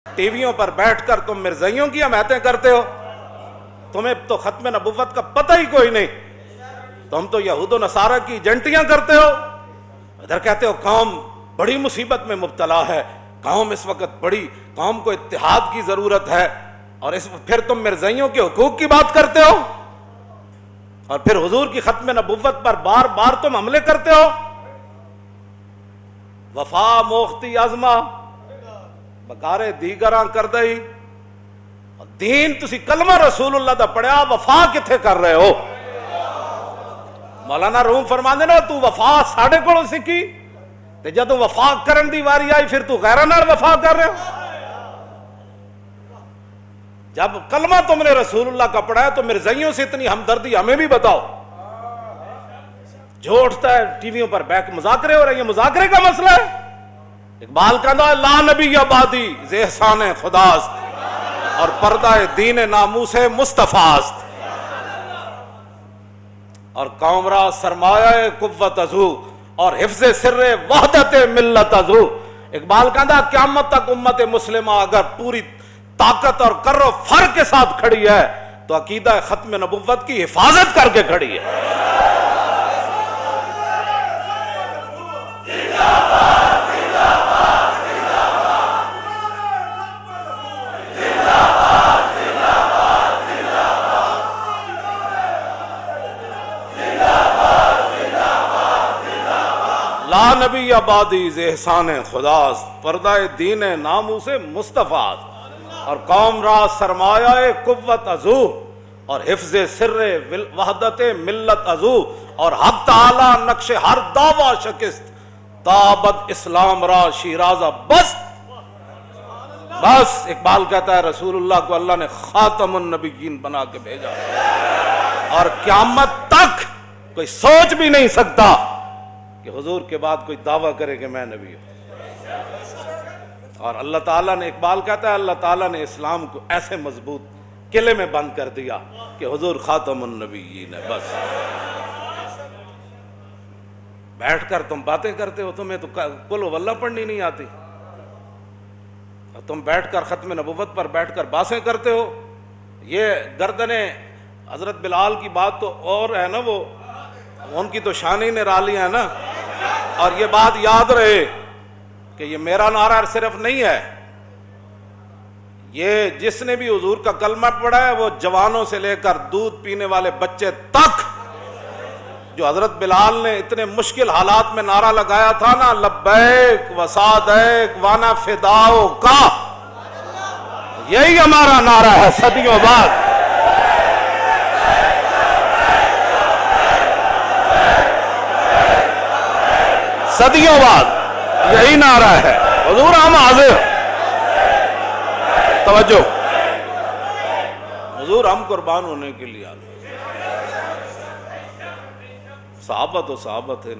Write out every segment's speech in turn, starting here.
T ویوں پر بیٹھ کر تم مرزائیوں کی حمایتیں کرتے ہو، تمہیں تو ختم نبوت کا پتہ ہی کوئی نہیں، تم تو یہود و نصارہ کی ایجنٹیاں کرتے ہو، ادھر کہتے ہو قوم بڑی مصیبت میں مبتلا ہے، قوم اس وقت بڑی، قوم کو اتحاد کی ضرورت ہے، اور پھر تم مرزائیوں کے حقوق کی بات کرتے ہو، اور پھر حضور کی ختم نبوت پر بار بار تم حملے کرتے ہو۔ وفا موختی ازما بکارے دیگراں کر دئی، دین تسی کلمہ رسول اللہ دا پڑھیا، وفا کتھے کر رہے ہو؟ مولانا روم فرماندے نا تو وفا ساڑھے کولوں سکھی تے جدوں وفا کرن دی واری آئی پھر تو غیراں نال وفا کر رہے ہو۔ جب کلمہ تم نے رسول اللہ کا پڑھا ہے تو مرزائیوں سے اتنی ہمدردی ہمیں بھی بتاؤ۔ جو اٹھتا ہے ٹی ویوں پر بیٹھ مذاکرے ہو رہے ہیں، یہ مذاکرے کا مسئلہ ہے؟ اقبال کہتا ہے لا نبی آبادی ز احسان خداست، اور پردہ دین ناموس مصطفیٰ است، اور قوم را سرمایہ قوت ازو، اور حفظ سر وحدت ملت ازو۔ اقبال کہتا ہے قیامت تک امت مسلمہ اگر پوری طاقت اور کر و فر کے ساتھ کھڑی ہے تو عقیدہ ختم نبوت کی حفاظت کر کے کھڑی ہے۔ لا نبی آبادی ز احسان خداست، پردہ دین ناموس مصطفیٰ، اور قوم را سرمایہ قوت ازو، اور حفظ سر وحدت ملت ازو، اور حق تعالی نقش ہر دعویٰ شکست، تابت اسلام را شیرازہ بست۔ بس اقبال کہتا ہے رسول اللہ کو اللہ نے خاتم النبیین بنا کے بھیجا، اور قیامت تک کوئی سوچ بھی نہیں سکتا کہ حضور کے بعد کوئی دعویٰ کرے کہ میں نبی ہوں۔ اور اللہ تعالیٰ نے، اقبال کہتا ہے اللہ تعالیٰ نے اسلام کو ایسے مضبوط قلعے میں بند کر دیا کہ حضور خاتم النبیین ہے۔ بس بیٹھ کر تم باتیں کرتے ہو، تمہیں تو قل واللہ پڑھنی نہیں آتی، اور تم بیٹھ کر ختم نبوت پر بیٹھ کر باتیں کرتے ہو۔ یہ گردن حضرت بلال کی بات تو اور ہے نا، وہ ان کی تو شان ہی نرالی ہے نا۔ اور یہ بات یاد رہے کہ یہ میرا نعرہ صرف نہیں ہے، یہ جس نے بھی حضور کا کلمہ پڑھا ہے وہ جوانوں سے لے کر دودھ پینے والے بچے تک، جو حضرت بلال نے اتنے مشکل حالات میں نعرہ لگایا تھا نا، لبیک و سعدیک وانا فداؤ کا، یہی ہمارا نعرہ ہے صدیوں بعد۔ صدیوں بعد یہی نعرہ ہے، حضور ہم حاضر، توجہ، حضور ہم قربان ہونے کے لیے حاضر۔ صحابت و صحابت ہے،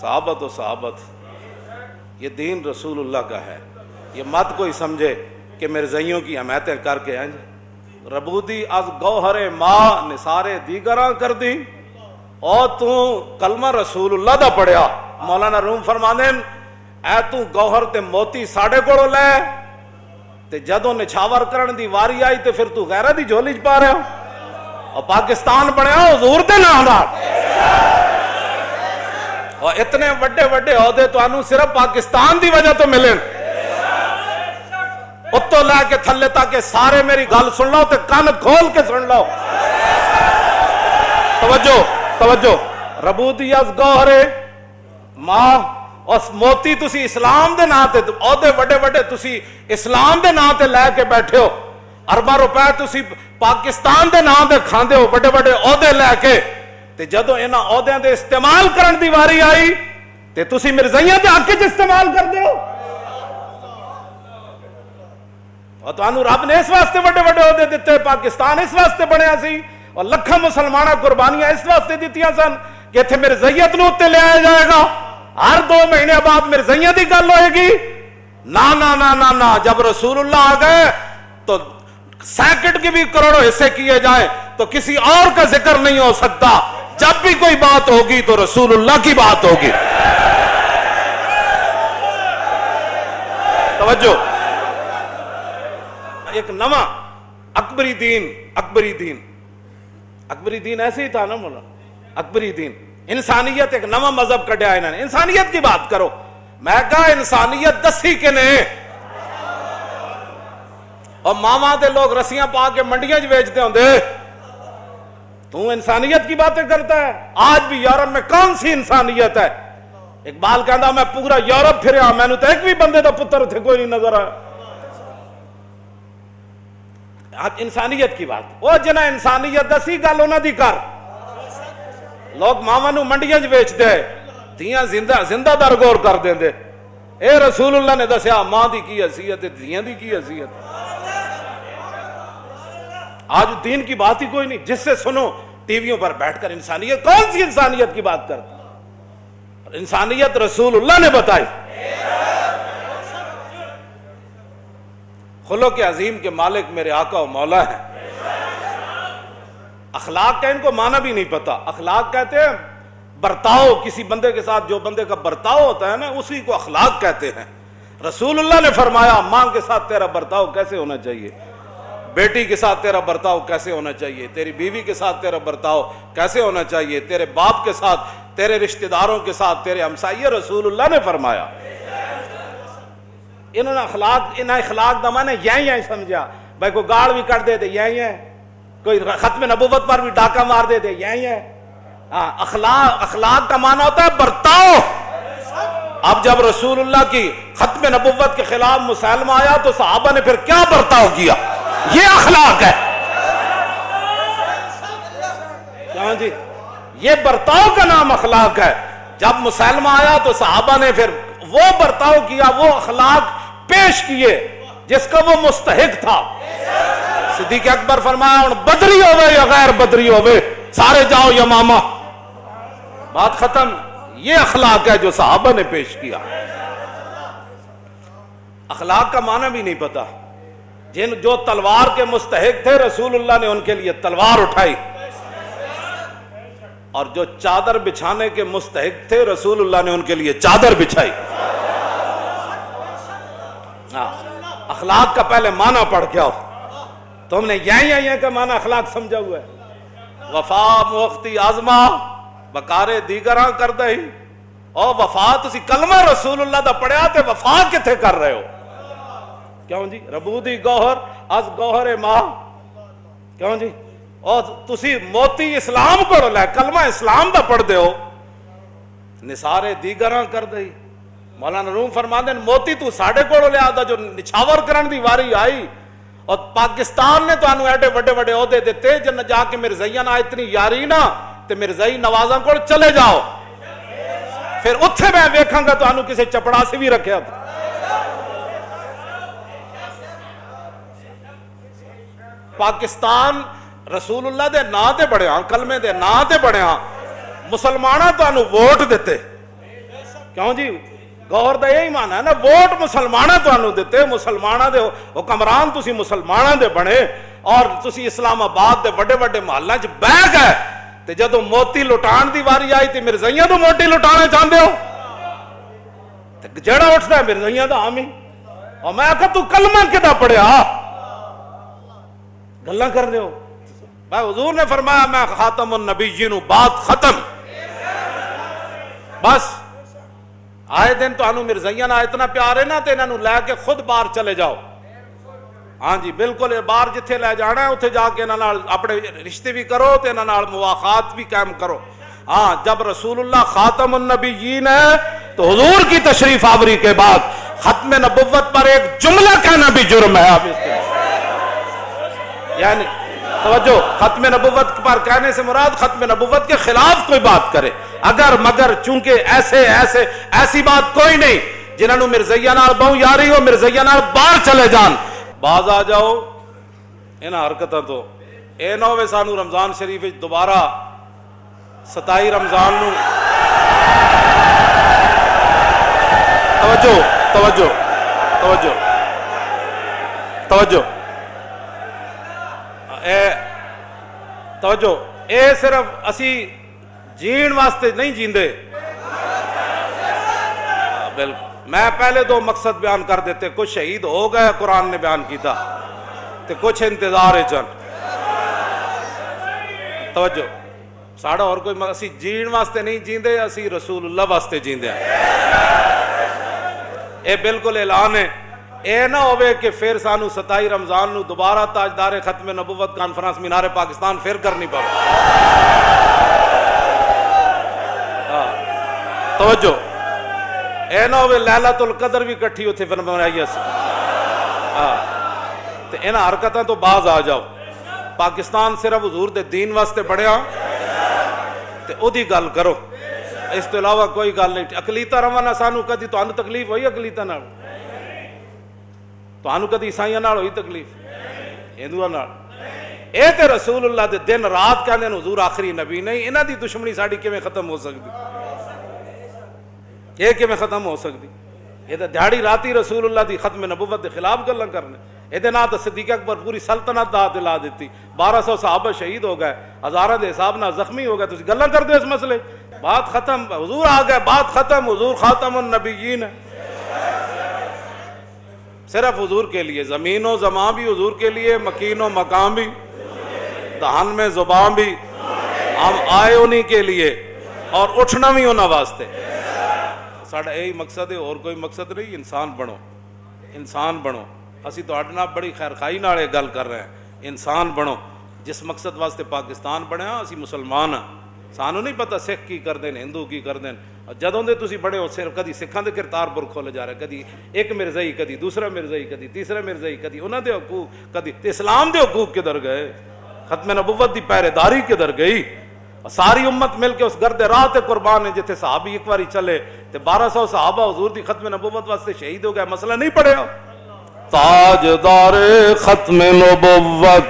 صحابت و صحابت، یہ دین رسول اللہ کا ہے۔ یہ مت کوئی سمجھے کہ مرزائیوں کی حمایتیں کر کے ہیں ربودی از گوہر ماں نثارے دیگراں کر دی، اور تو کلمہ رسول اللہ دا پڑھیا۔ مولانا روم فرماندے اے تو گوہر تے موتی ساڑھے کوڑوں لے تے جدوں نچھاور کرن دی واری آئی تے پھر تو غیرہ دی جھولی چ پا رہے ہو، اور پاکستان بنیا حضور دے نام دا، اور اتنے وڈے وڈے عہدے تو انہوں صرف پاکستان دی وجہ تو ملیں۔ اتو لے کے تھلے تاکہ سارے میری گل سن لو تے کان کھول کے سن لو۔ توجہ توجہ، ربودی از گوہرے ماں، اس موتی تسی اسلام دے نام تے عہدے وڈے وڈے تسی اسلام دے نام تے لے کے بیٹھے ہو، ارباں روپے تسی پاکستان دے نام تے کھاندے ہو وڈے وڈے عہدے لے کے، تے جدوں انہاں عہدیاں دے استعمال کرن دی واری آئی تے تسی مرزائیاں دے حق وچ استعمال کردے ہو۔ اور تانوں رب نے اس واسطے وڈے وڈے عہدے دتے، پاکستان اس واسطے بنیا سی، اور لکھاں مسلمانہ قربانیاں اس واسطے دیتیاں سن کہ اتنے مرزائیت نو تے لے آیا جائے گا، ہر 2 مہینے بعد مرزائیت دی گل ہوئے گی۔ نا نا نا نا نا، جب رسول اللہ آ گئے تو سیکنڈ کے بھی کروڑوں حصے کیے جائیں تو کسی اور کا ذکر نہیں ہو سکتا، جب بھی کوئی بات ہوگی تو رسول اللہ کی بات ہوگی۔ توجہ. ایک نواں اکبری دین ایسے ہی تھا نا مولا. اکبری دین انسانیت ایک نواں مذہب کڈیا انہوں نے. انسانیت کی بات کرو. میں کہا انسانیت دسی کے نے اور ماما دے لوگ رسیاں پا کے منڈیاں ویچتے ہوں دے. تو انسانیت کی باتیں کرتا ہے. آج بھی یورپ میں کون سی انسانیت ہے؟ اقبال کہندا میں پورا یورپ پھریا میں نے تو ایک بھی بندے دا پتر اتنے کوئی نہیں نظر آیا. انسانیت کی بات وہ جنہ انسانیت دسی گل انہاں دی کر. لوگ ماما نو منڈیاں ویچ دے دھیاں زندہ در غور کر دیں دے. اے رسول اللہ نے دسیا ماں دی کی حیثیت ہے دھیاں دی کی حیثیت. آج دین کی بات ہی کوئی نہیں. جس سے سنو ٹی ویوں پر بیٹھ کر انسانیت. کون سی انسانیت کی بات کرتا؟ انسانیت رسول اللہ نے بتائی. خلق عظیم کے مالک میرے آقا و مولا ہیں. اخلاق کا ان کو معنی بھی نہیں پتا. اخلاق کہتے ہیں برتاؤ. کسی بندے کے ساتھ جو بندے کا برتاؤ ہوتا ہے نا اسی کو اخلاق کہتے ہیں. رسول اللہ نے فرمایا ماں کے ساتھ تیرا برتاؤ کیسے ہونا چاہیے, بیٹی کے ساتھ تیرا برتاؤ کیسے ہونا چاہیے, تیری بیوی کے ساتھ تیرا برتاؤ کیسے ہونا چاہیے, تیرے باپ کے ساتھ, تیرے رشتہ داروں کے ساتھ, تیرے ہمسائے. رسول اللہ نے فرمایا. انہوں نے اخلاق دا معنی یہی سمجھا. بھائی کوئی گاڑ بھی کر دے دے یہی ہے, کوئی ختم نبوت پر بھی ڈاکہ مار دے دے یہی ہے. اخلاق کا معنی ہوتا ہے برتاؤ. اب جب رسول اللہ کی ختم نبوت کے خلاف مسلمہ آیا تو صحابہ نے پھر کیا برتاؤ کیا؟ یہ اخلاق ہے. کیوں جی یہ برتاؤ کا نام اخلاق ہے. جب مسلمہ آیا تو صحابہ نے پھر وہ برتاؤ کیا, وہ اخلاق پیش کیے جس کا وہ مستحق تھا. صدیق اکبر فرمایا ہن بدری ہوئے یا غیر بدری ہوئے سارے جاؤ یمامہ. بات ختم. یہ اخلاق ہے جو صحابہ نے پیش کیا. اخلاق کا معنی بھی نہیں پتا. جو تلوار کے مستحق تھے رسول اللہ نے ان کے لیے تلوار اٹھائی, اور جو چادر بچھانے کے مستحق تھے رسول اللہ نے ان کے لیے چادر بچھائی. اخلاق کا پہلے معنی پڑھ کے آؤ. تم نے یہی کا معنی اخلاق سمجھا ہوا ہے. وفا موختی آزما بکارے دیگراں کر دہی. اور وفا تسی کلمہ رسول اللہ دا پڑھیا تے وفا کتھے کر رہے ہو؟ کیوں جی ربودی گوہر از گوہر ماں. کیوں جی اور تسی موتی اسلام کو لے کلمہ اسلام دا پڑھ دے ہو نثارے دیگراں کر دئی. مولانا روم فرماندے موتی تو ساڑے کو لے آدھا جو نچھاور کرن دی واری آئی. اور پاکستان نے تو انہوں ایڈے وڈے وڈے عہدے دیتے جن جا کے مرزائیاں نہ اتنی یاری نہ تے مرزائی نوازاں کو چلے جاؤ. پھر اتھے میں ویکھاں گا تو انہوں کسے چپڑا سے بھی رکھے تھا. پاکستان رسول اللہ دے نا تے بڑے ہاں کلمے دے نا تے بڑے ہاں مسلمانہ تو انہوں ووٹ دیتے. کیوں جی گور دا یہی معنی ہے نا ووٹ مسلمانہ تو انہوں دیتے. مسلمانہ دے حکمران تسی مسلمانہ دے بنے اور تسی اسلام آباد دے وڈے وڈے محلہ چ بہ گئے تے جدو موتی لٹان دی واری آئی تے مرزائیاں تو موتی لٹانے چاہتے ہو تے جڑا اٹھتا ہے مرزائیاں دا حامی. اور میں کہا تو کلمہ کدا پڑھیا گلاں کر دے ہو. بھائی حضور نے فرمایا میں خاتم النبیین بات ختم. بس آئے دن تو انہوں مرزائیاں نہ اتنا پیار ہے نا تے انہوں لے کے خود باہر چلے جاؤ. ہاں جی بالکل باہر جتھے لے جانا ہے اتھے جا کے انہوں اپنے رشتے بھی کرو تے انہوں مواخات بھی قائم کرو. ہاں جب رسول اللہ خاتم النبیین ہے تو حضور کی تشریف آوری کے بعد ختم نبوت پر ایک جملہ کہنا بھی جرم ہے. آپ اس کے یعنی توجہ ختم نبوت پر کہنے سے مراد ختم نبوت کے خلاف کوئی بات کرے اگر مگر چونکہ ایسی بات کوئی نہیں جنہوں مرزائیاں نال بہو یاری ہو مرزائیاں نال باہر چلے جان. باز آ جاؤ انہاں حرکتاں تو. اے نہ ہوئے سانو رمضان شریف دوبارہ 27 رمضان نو توجہ توجہ توجہ توجہ توجہ اے صرف اسی جین واسطے نہیں جیندے. بالکل میں پہلے دو مقصد بیان کر دیتے، کچھ شہید ہو گئے قرآن نے بیان کیتا تے کچھ انتظار چن توجہ ساڑا اور کوئی اسی جین واسطے نہیں جیندے، اسی رسول اللہ واسطے جیندے ہیں۔ اے بالکل اعلان ہے، اے نہ ہوئے کہ پھر سانو 27 رمضان نو دوبارہ تاجدار ختم نبوت کانفرنس مینار پاکستان پھر کرنی پڑے۔ توجہ اے نہ ہوئے لیلۃ القدر بھی کٹھی ہوتے پھر بنائی اسی تے انہاں حرکتاں تو باز آ جاؤ۔ پاکستان صرف حضور دے دین واسطے بڑھیا تے او دی گل کرو، اس تو علاوہ کوئی گل نہیں۔ اقلیتاں روانا سانو کدی تانوں تکلیف ہوئی اقلیتاں نال؟ تانوں کدی عیسائیاں نال ہوئی تکلیف؟ ہندوؤں نال؟ اے تے رسول اللہ دے دن رات کہندے حضور آخری نبی نہیں، انہاں دی دشمنی ساڈی کیویں ختم ہو سکدی؟ یہ کیویں ختم ہو سکدی؟ یہ تے دیہڑی راتی رسول اللہ دی ختم نبوت دے خلاف گلاں کرنے۔ یہ نہ تو صدیق اکبر پوری سلطنت دا دلا دیتی، 1200 صحابہ شہید ہو گئے، ہزاراں دے حساب نہ زخمی ہو گئے، تسی گلاں کردے اس مسئلے؟ بات ختم، حضور آ گئے، بات ختم، حضور خاتم النبیین ہے۔ صرف حضور کے لیے، زمین و زمان بھی حضور کے لیے، مکین و مقام بھی، دہن میں زبان بھی، ہم آئے انہی کے لیے اور اٹھنا بھی انہاں واسطے۔ ساڑھا یہی مقصد ہے، اور کوئی مقصد نہیں۔ انسان بنو، انسان بنو۔ اسی تو اڈنا بڑی خیر خائی نال گل کر رہے ہیں، انسان بنو۔ جس مقصد واسطے پاکستان بنیا اسی مسلمان ہاں، سانو نہیں پتہ سکھ کی کر دین، ہندو کی کر دین۔ جدوں دے تسی بڑے ہو صرف کدی سکھاں دے کرتارپور کھولے جا رہے، کدی ایک مرزائی، کدی دوسرا مرزائی، کدی تیسرا مرزائی، کدی انہاں دے حقوق، کدی اسلام دے حقوق کدھر گئے؟ ختم نبوت دی پہرے داری کدھر گئی؟ ساری امت مل کے اس گرد راہ تے قربان ہے جتھے صحابی ایک باری چلے تے 1200 صحابہ حضور دی ختم نبوت واسطے شہید ہو گئے، مسئلہ نہیں پڑھیا؟ تاجدار ختم نبوت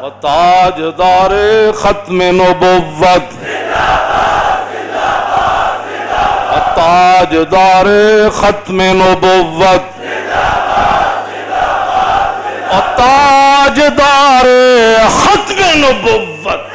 و تاجدار ختم نبوت و تاجدار ختم نبوت و تاجدار ختم نبوت